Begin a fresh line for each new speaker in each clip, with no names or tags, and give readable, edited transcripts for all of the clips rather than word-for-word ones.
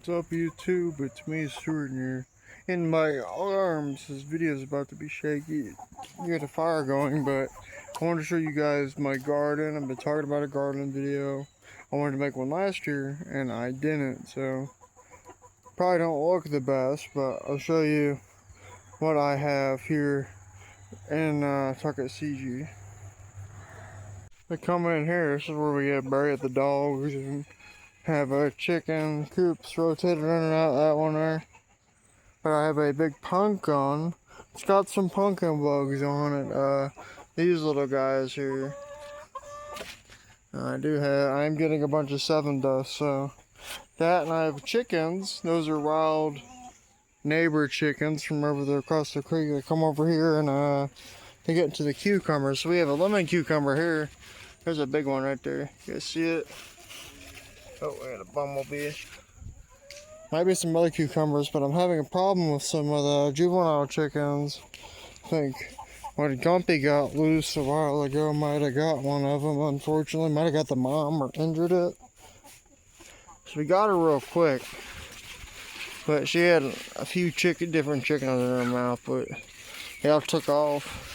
What's up YouTube, it's me Stuart here. In my arms, this video is about to be shaky. Get a fire going, but I wanted to show you guys my garden. I've been talking about a garden video. I wanted to make one last year and I didn't, so probably don't look the best, but I'll show you what I have here in Tuckasegee. I come in here, this is where we get buried the dogs and have a chicken coops rotated in and out that one there. But I have a big pumpkin. It's got some pumpkin bugs on it. These little guys here. I'm getting a bunch of 7 dust, so that, and I have chickens. Those are wild neighbor chickens from over there across the creek. They come over here and they get into the cucumbers. So we have a lemon cucumber here. There's a big one right there. You guys see it? Oh, we got a bumblebee. Might be some other cucumbers, but I'm having a problem with some of the juvenile chickens. I think when Gumpy got loose a while ago, might have got one of them, unfortunately. Might have got the mom or injured it. So we got her real quick. But she had a few different chickens in her mouth, but they all took off.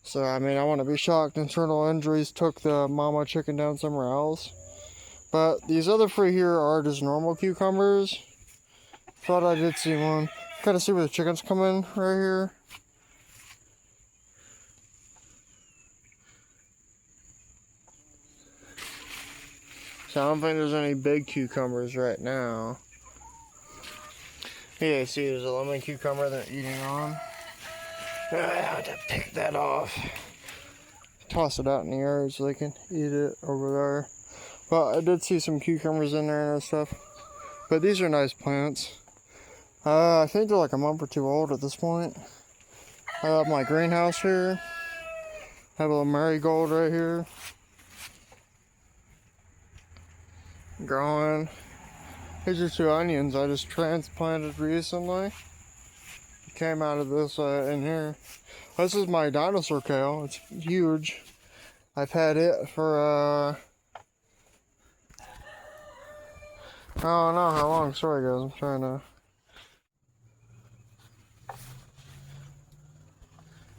So, I mean, I want to be shocked internal injuries took the mama chicken down somewhere else. But these other 3 here are just normal cucumbers. Thought I did see one. Kind of see where the chickens come in right here. So I don't think there's any big cucumbers right now. Yeah, see, there's a lemon cucumber they're eating on. I have to pick that off. Toss it out in the yard so they can eat it over there. But I did see some cucumbers in there and stuff. But these are nice plants. I think they're like a month or 2 old at this point. I have my greenhouse here. I have a little marigold right here. Growing. These are 2 onions I just transplanted recently. Came out of this in here. This is my dinosaur kale. It's huge. I've had it for I don't know how long. Sorry guys, I'm trying to.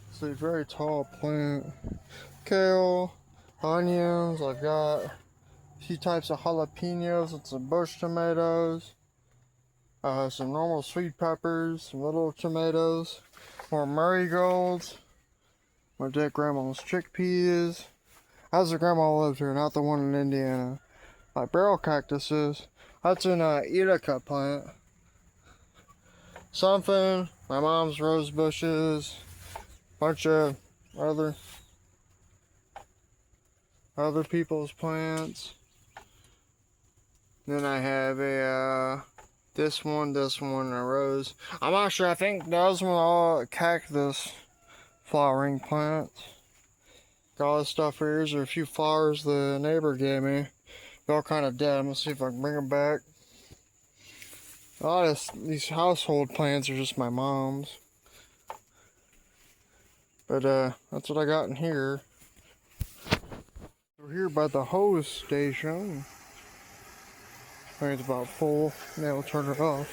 It's a very tall plant. Kale, onions. I've got a few types of jalapenos and some bush tomatoes. Some normal sweet peppers, some little tomatoes, more marigolds. My dead grandma's chickpeas. How's the grandma lived here, not the one in Indiana. My barrel cactuses. That's an Indica plant. Something. My mom's rose bushes. Bunch of other people's plants. Then I have a this one, and a rose. I'm not sure. I think those were all cactus flowering plants. Got all this stuff here. Here's a few flowers the neighbor gave me. They're all kind of dead. I'm gonna see if I can bring them back. A lot of these household plants are just my mom's. But that's what I got in here. We're here by the hose station. I think it's about full. Now we'll turn it off.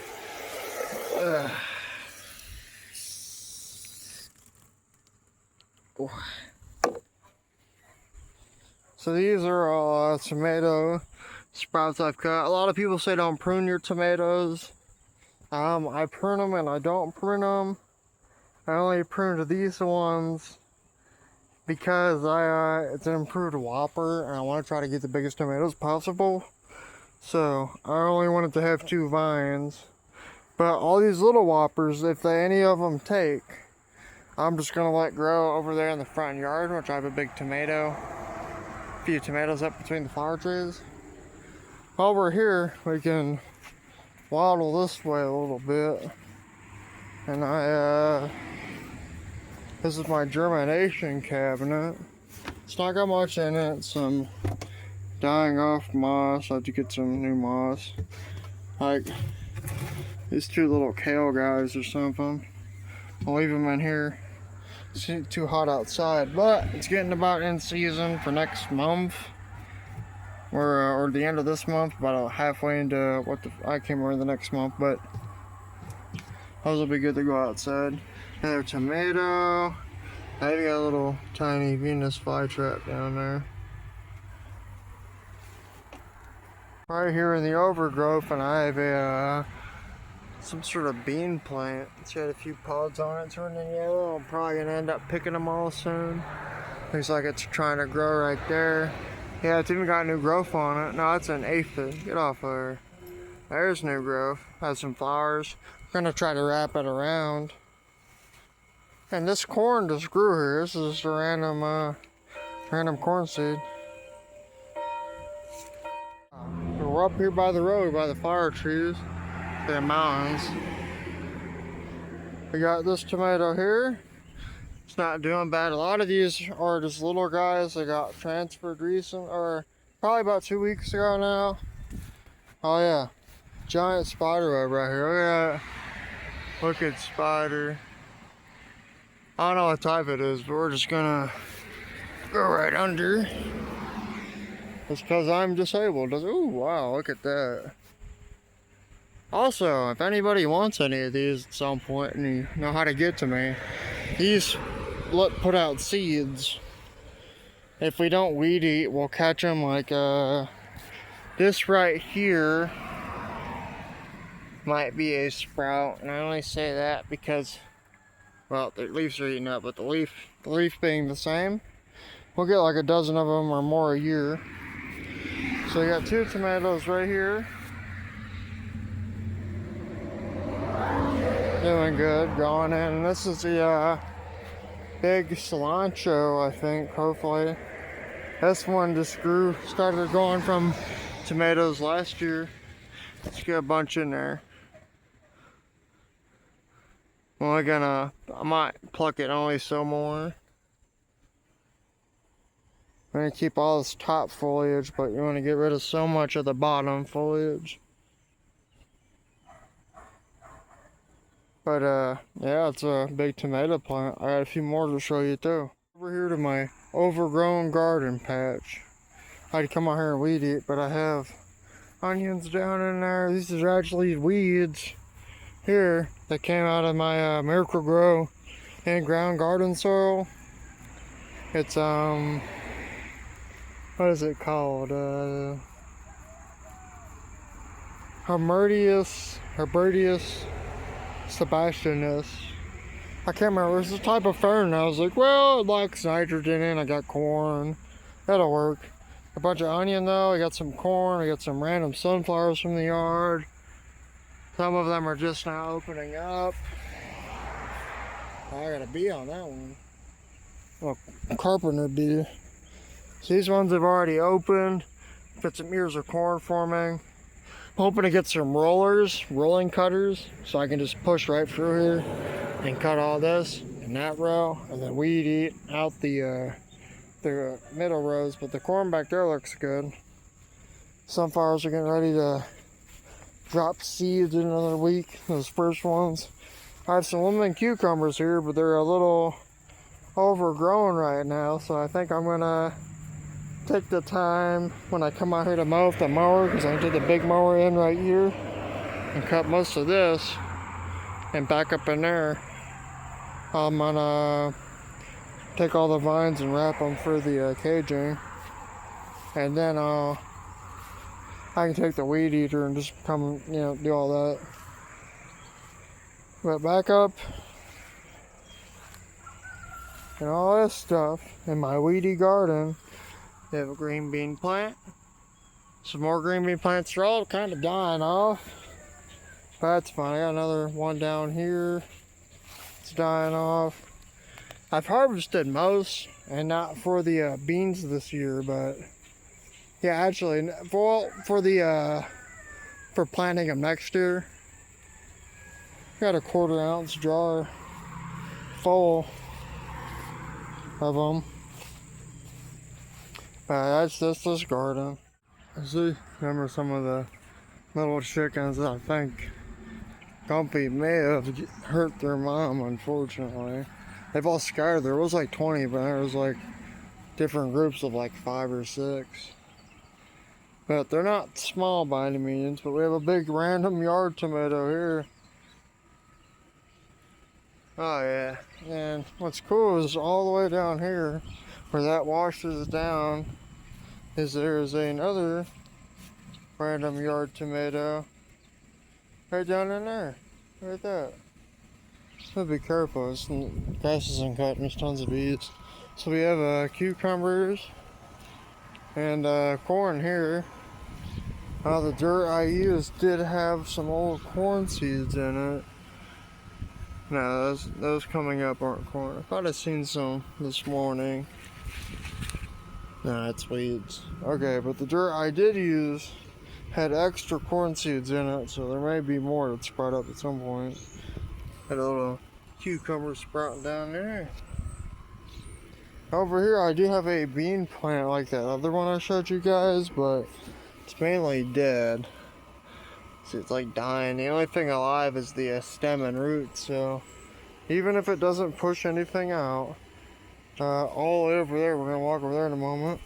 So these are all tomato sprouts I've cut. A lot of people say don't prune your tomatoes. I prune them and I don't prune them. I only pruned these ones because it's an improved Whopper and I want to try to get the biggest tomatoes possible. So I only wanted to have 2 vines. But all these little Whoppers, if any of them take, I'm just going to let grow over there in the front yard, which I have a big tomato. A few tomatoes up between the flower trees. Over here, we can waddle this way a little bit. And this is my germination cabinet. It's not got much in it. Some dying off moss. I have to get some new moss. Like these 2 little kale guys or something. I'll leave them in here. It's too hot outside, but it's getting about in season for next month. or the end of this month, about halfway into I can't remember the next month, but those will be good to go outside. Another tomato. I even got a little tiny Venus flytrap down there. Right here in the overgrowth, and I have a some sort of bean plant. It's got a few pods on it turning yellow. I'm probably gonna end up picking them all soon. Looks like it's trying to grow right there. Yeah, it's even got new growth on it. No, it's an aphid. Get off of there. There's new growth. Has some flowers. I'm gonna try to wrap it around. And this corn just grew here. This is just a random corn seed. We're up here by the road, by the flower trees, the mountains. We got this tomato here. It's not doing bad. A lot of these are just little guys. They got transferred recent, or probably about 2 weeks ago now. Oh yeah, giant spider web right here. Look at that. Wicked spider. I don't know what type it is, but we're just gonna go right under. It's because I'm disabled. Ooh, wow, look at that. Also, if anybody wants any of these at some point and you know how to get to me, these put out seeds. If we don't weed eat, we'll catch them like this right here might be a sprout. And I only say that because, well, the leaves are eating up, but the leaf being the same, we'll get like a dozen of them or more a year. So we got 2 tomatoes right here. Doing good, going in. And this is the big cilantro, I think, hopefully. This one just started growing from tomatoes last year. Let's get a bunch in there. I might pluck it only some more. I'm gonna keep all this top foliage, but you want to get rid of so much of the bottom foliage. But yeah, it's a big tomato plant. I got a few more to show you too. Over here to my overgrown garden patch. I'd come out here and weed eat, but I have onions down in there. These are actually weeds here that came out of my Miracle Grow in-ground garden soil. It's what is it called? Herbertius Sebastianus. I can't remember. It's a type of fern. I was like, well, it likes nitrogen and I got corn. That'll work. A bunch of onion though. I got some corn. I got some random sunflowers from the yard. Some of them are just now opening up. Oh, I got a bee on that one. Well, carpenter bee. So these ones have already opened. Got some ears of corn forming. Hoping to get some rolling cutters, so I can just push right through here and cut all this in that row, and then weed eat out the middle rows. But the corn back there looks good. Sunflowers are getting ready to drop seeds in another week. Those first ones. I have some lemon cucumbers here, but they're a little overgrown right now, so I think I'm gonna take the time when I come out here to mow with the mower, because I did the big mower in right here and cut most of this and back up in there. I'm gonna take all the vines and wrap them for the caging, and then I can take the weed eater and just come, do all that. But back up and all this stuff in my weedy garden. They have a green bean plant. Some more green bean plants. They're all kind of dying off. But that's fine. I got another one down here. It's dying off. I've harvested most, and not for the beans this year, but yeah, actually, for planting them next year. Got a 1/4 ounce jar full of them. That's just this garden. See, remember some of the little chickens. I think Gumpy may have hurt their mom, unfortunately. They've all scattered. There was like 20, but there was like different groups of like 5 or 6. But they're not small by any means, but we have a big random yard tomato here. Oh yeah, and what's cool is all the way down here, where that washes down, is there is another random yard tomato right down in there. Right at that. So be careful, this grass isn't cut and there's tons of bees. So we have cucumbers and corn here. The dirt I used did have some old corn seeds in it. No, those coming up aren't corn. I thought I seen some this morning. Nah, it's weeds. Okay, but the dirt I did use had extra corn seeds in it, so there may be more that sprout up at some point. Had a little cucumber sprouting down there. Over here I do have a bean plant like that other one I showed you guys, but it's mainly dead. See, it's like dying. The only thing alive is the stem and roots, so even if it doesn't push anything out, all the way over there, we're gonna walk over there in a moment,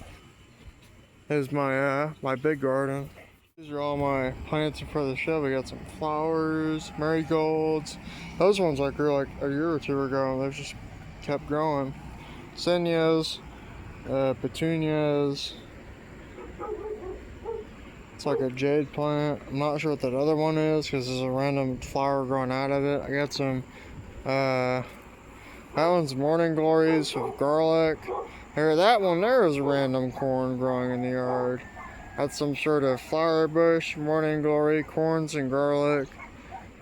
is my big garden. These are all my plants for the show. We got some flowers, marigolds. Those ones I grew like a year or two ago, and they've just kept growing. Zinnias, petunias. It's like a jade plant. I'm not sure what that other one is because there's a random flower growing out of it. I got some, that one's morning glories with garlic. Here, that one there is a random corn growing in the yard. That's some sort of flower bush, morning glory, corns and garlic.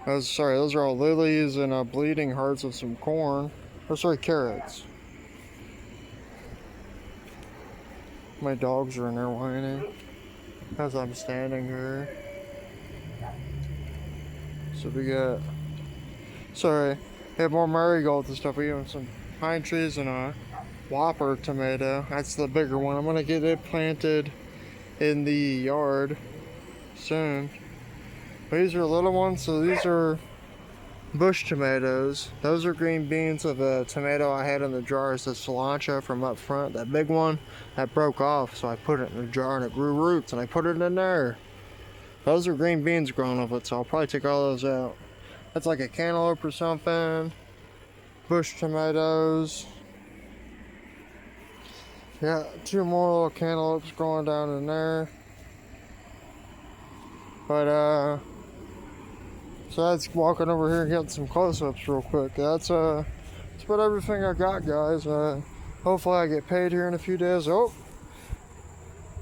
Those are all lilies and bleeding hearts of some corn. Or sorry, carrots. My dogs are in there whining as I'm standing here. So we got, we have more marigolds and stuff. We have some pine trees and a whopper tomato. That's the bigger one. I'm gonna get it planted in the yard soon. These are little ones, so these are bush tomatoes. Those are green beans of a tomato I had in the jar. It's the cilantro from up front. That big one, that broke off, so I put it in a jar and it grew roots and I put it in there. Those are green beans growing with it, so I'll probably take all those out. That's like a cantaloupe or something. Bush tomatoes. Yeah, two more little cantaloupes growing down in there. But so that's walking over here and getting some close-ups real quick. That's about everything I got, guys. Hopefully I get paid here in a few days. Oh,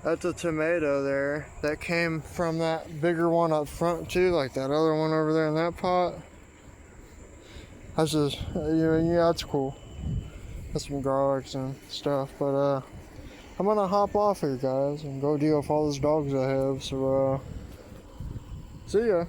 that's a tomato there. That came from that bigger one up front too, like that other one over there in that pot. That's just, yeah, that's cool. That's some garlics and stuff, but I'm gonna hop off here, guys, and go deal with all those dogs I have. So see ya.